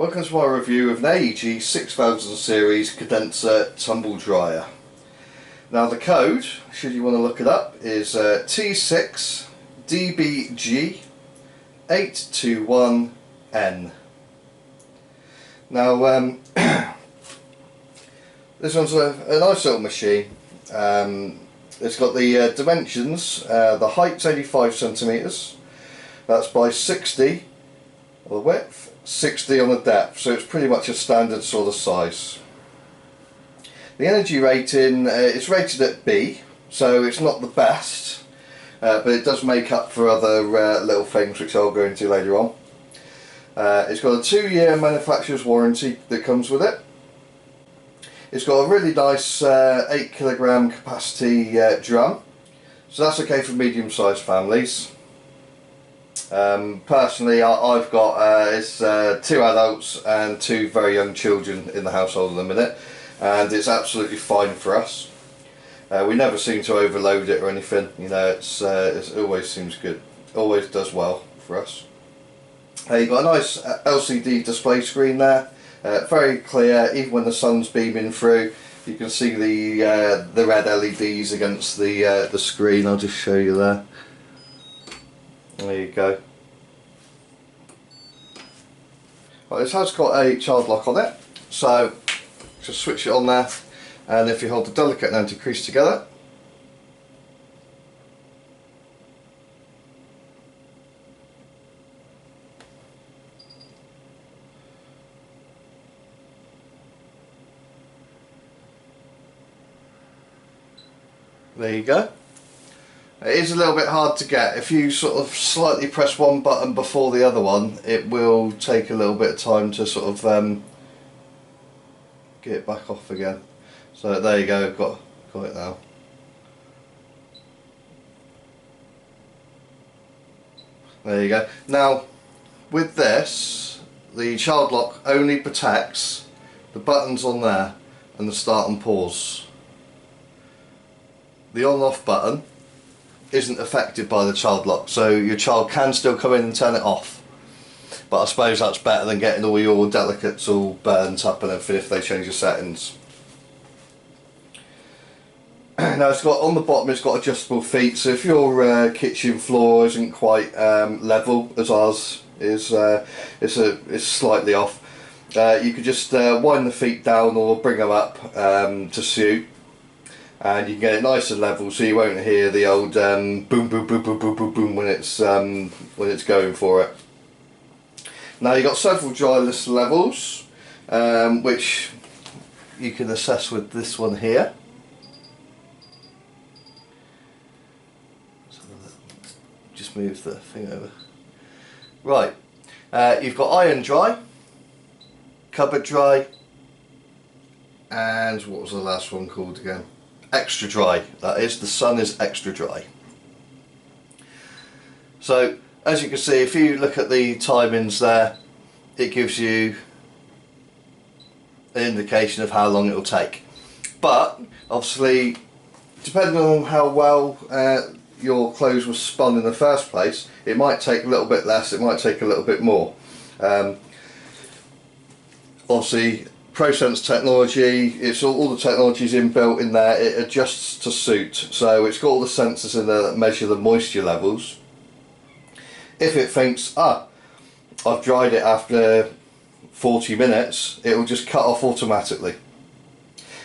Welcome to my review of an AEG 6000 series condenser tumble dryer. Now the code, should you want to look it up, is T6DBG821N. Now this one's a nice little machine. It's got the dimensions, the height's 85 centimeters, that's by 60 on the width, 60 on the depth, so it's pretty much a standard sort of size. The energy rating, it's rated at B, so it's not the best, but it does make up for other little things which I'll go into later on. It's got a 2-year manufacturer's warranty that comes with it. It's got a really nice 8 kilogram capacity drum, so that's okay for medium-sized families. Personally, I've got it's 2 adults and 2 very young children in the household at the minute, and it's absolutely fine for us. We never seem to overload it or anything. You know, it always seems good, always does well for us. You've got a nice LCD display screen there. Very clear, even when the sun's beaming through you can see the red LEDs against the screen. I'll just show you there. There you go. Right, this has got a child lock on it, so just switch it on there, and if you hold the delicate and anti-crease together, there you go. It is a little bit hard to get. If you sort of slightly press one button before the other one, it will take a little bit of time to sort of get it back off again. So there you go, got it now. There you go. Now with this, the child lock only protects the buttons on there and the start and pause. The on off button isn't affected by the child lock, so your child can still come in and turn it off, but I suppose that's better than getting all your delicates all burnt up and everything if they change the settings. Now it's got, on the bottom it's got adjustable feet, so if your kitchen floor isn't quite level as ours is, it's slightly off, you could just wind the feet down or bring them up to suit, and you can get it nice and level, so you won't hear the old boom boom boom boom boom boom boom when it's going for it. Now you've got several dryless levels, which you can assess with this one here. So just move the thing over. Right, you've got iron dry, cupboard dry, and what was the last one called again? Extra dry. That is, the sun is extra dry. So as you can see, if you look at the timings there, it gives you an indication of how long it will take, but obviously depending on how well your clothes were spun in the first place, it might take a little bit less, it might take a little bit more. Obviously ProSense technology, it's all the technology's inbuilt in there, it adjusts to suit, so it's got all the sensors in there that measure the moisture levels. If it thinks, I've dried it after 40 minutes, it will just cut off automatically.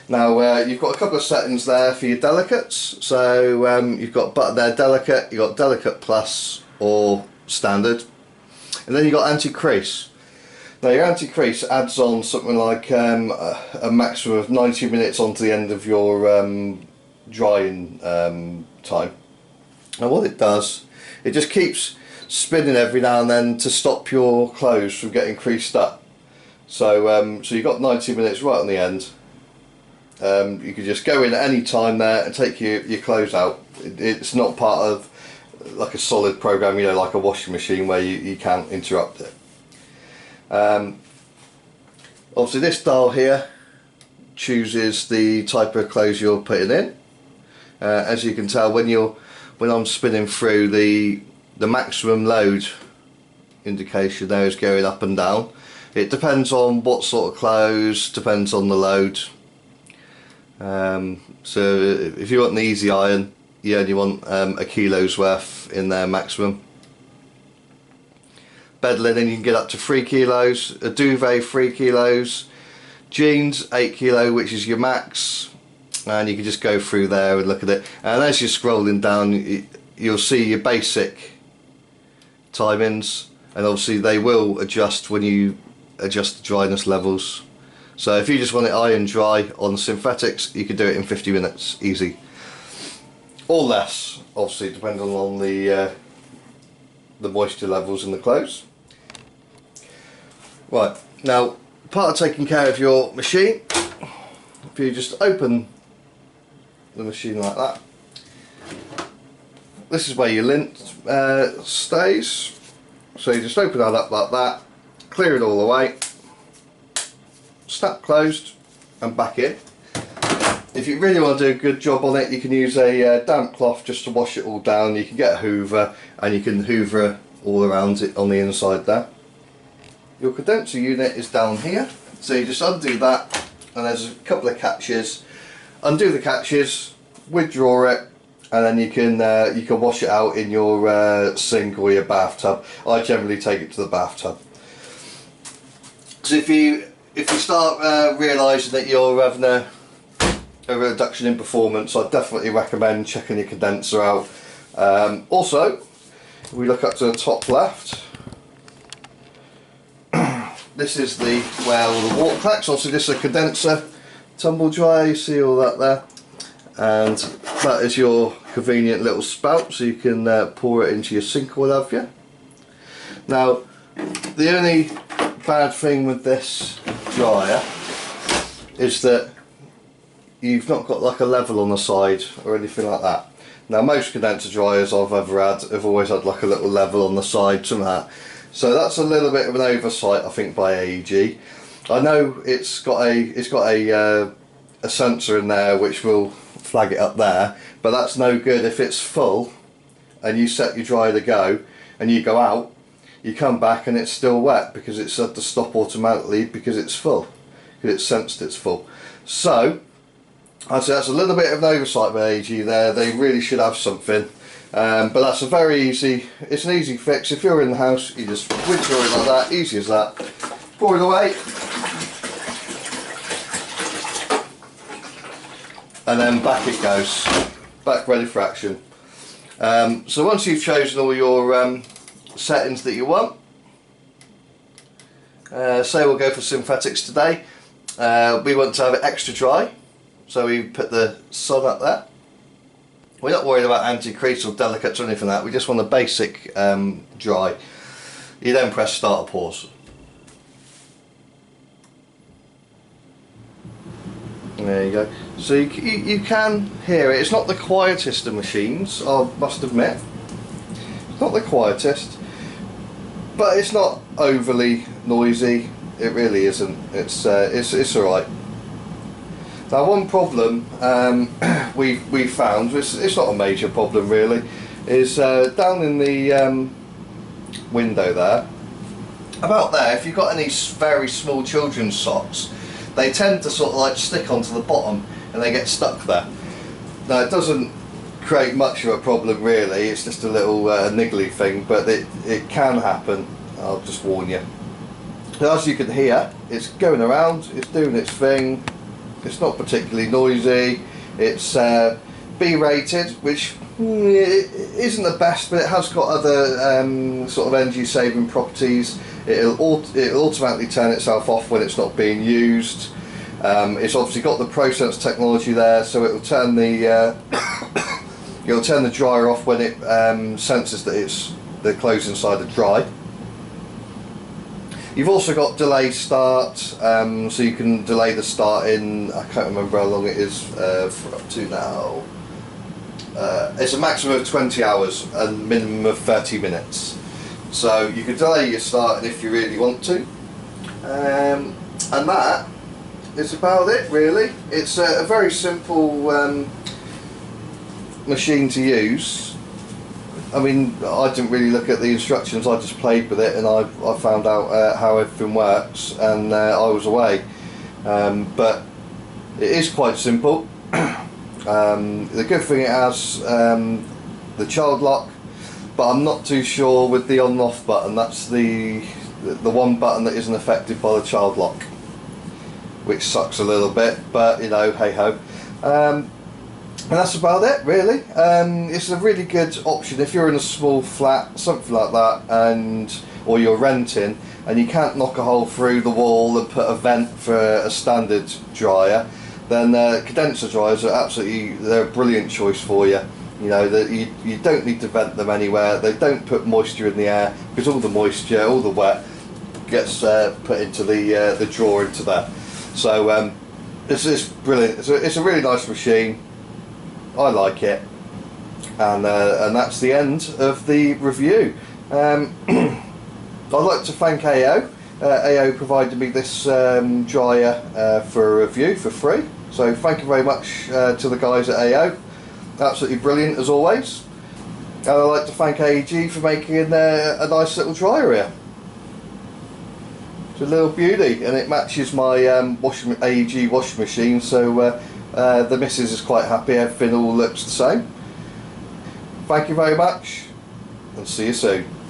Now you've got a couple of settings there for your delicates, so you've got button there, delicate, you've got delicate plus or standard, and then you've got anti-crease. Now your anti-crease adds on something like a maximum of 90 minutes onto the end of your drying time. And what it does, it just keeps spinning every now and then to stop your clothes from getting creased up. So so you've got 90 minutes right on the end. You can just go in at any time there and take your clothes out. It's not part of like a solid program, you know, like a washing machine where you can't interrupt it. Obviously this dial here chooses the type of clothes you're putting in. As you can tell, when I'm spinning through, the maximum load indication there is going up and down, It depends on what sort of clothes, depends on the load. So if you want an easy iron, you only want a kilo's worth in there maximum. Bed linen you can get up to 3 kilos, a duvet 3 kilos, jeans 8 kilo, which is your max, and you can just go through there and look at it. And as you're scrolling down, you'll see your basic timings, and obviously they will adjust when you adjust the dryness levels. So if you just want it iron dry on synthetics, you can do it in 50 minutes easy, or less, obviously depending on the moisture levels in the clothes. Right, now part of taking care of your machine, if you just open the machine like that, this is where your lint stays. So you just open that up like that, clear it all away, snap closed and back in. If you really want to do a good job on it, you can use a damp cloth just to wash it all down. You can get a hoover and you can hoover all around it on the inside there. Your condenser unit is down here, so you just undo that, and there's a couple of catches. Undo the catches, withdraw it, and then you can wash it out in your sink or your bathtub. I generally take it to the bathtub. So if you start realising that you're having a reduction in performance, I definitely recommend checking your condenser out. Also, if we look up to the top left, this is where all the water cracks. Also, this is a condenser tumble dryer. You see all that there, and that is your convenient little spout, so you can pour it into your sink or what have you. Now, the only bad thing with this dryer is that you've not got like a level on the side or anything like that. Now, most condenser dryers I've ever had have always had like a little level on the side, something like that. So that's a little bit of an oversight, I think, by AEG. I know it's got a sensor in there which will flag it up there, but that's no good if it's full and you set your dryer to go and you go out, you come back and it's still wet because it's had to stop automatically because it's full, because it's sensed it's full. So I'd say that's a little bit of an oversight by AEG there. They really should have something. But that's a very easy, it's an easy fix. If you're in the house, you just withdraw it like that, easy as that. Pour it away. And then back it goes, back ready for action. So once you've chosen all your settings that you want, say we'll go for synthetics today, we want to have it extra dry, so we put the sun up there. We're not worried about anti-crease or delicates or anything like that, we just want the basic dry. You then press start or pause. There you go. So you can hear it. It's not the quietest of machines, I must admit. It's not the quietest, but it's not overly noisy. It really isn't. It's alright. Now, one problem we found, it's not a major problem really, is down in the window there, about there, if you've got any very small children's socks, they tend to sort of like stick onto the bottom and they get stuck there. Now, it doesn't create much of a problem really, it's just a little niggly thing, but it can happen, I'll just warn you. Now, as you can hear, it's going around, it's doing its thing. It's not particularly noisy. It's B rated, which isn't the best, but it has got other sort of energy saving properties. It'll automatically turn itself off when it's not being used. It's obviously got the ProSense technology there, so it'll turn the it'll turn the dryer off when it senses that the clothes inside are dry. You've also got delay start, so you can delay the start in, I can't remember how long it is for up to now. It's a maximum of 20 hours and minimum of 30 minutes. So you can delay your starting if you really want to. And that is about it really. It's a very simple machine to use. I mean, I didn't really look at the instructions, I just played with it, and I found out how everything works, and I was away. But it is quite simple. The good thing, it has the child lock, but I'm not too sure with the on and off button. That's the one button that isn't affected by the child lock, which sucks a little bit, but you know, hey ho. And that's about it, really. It's a really good option if you're in a small flat, something like that, or you're renting and you can't knock a hole through the wall and put a vent for a standard dryer. Then condenser dryers are they're a brilliant choice for you. You know, that you don't need to vent them anywhere. They don't put moisture in the air, because all the moisture, all the wet gets put into the drawer into there. So it's brilliant. It's a really nice machine. I like it, and that's the end of the review. I'd like to thank AO. AO provided me this dryer for a review for free, so thank you very much to the guys at AO. Absolutely brilliant as always. And I'd like to thank AEG for making a nice little dryer here. It's a little beauty, and it matches my AEG washing machine, so the missus is quite happy. Everything all looks the same. Thank you very much, and see you soon.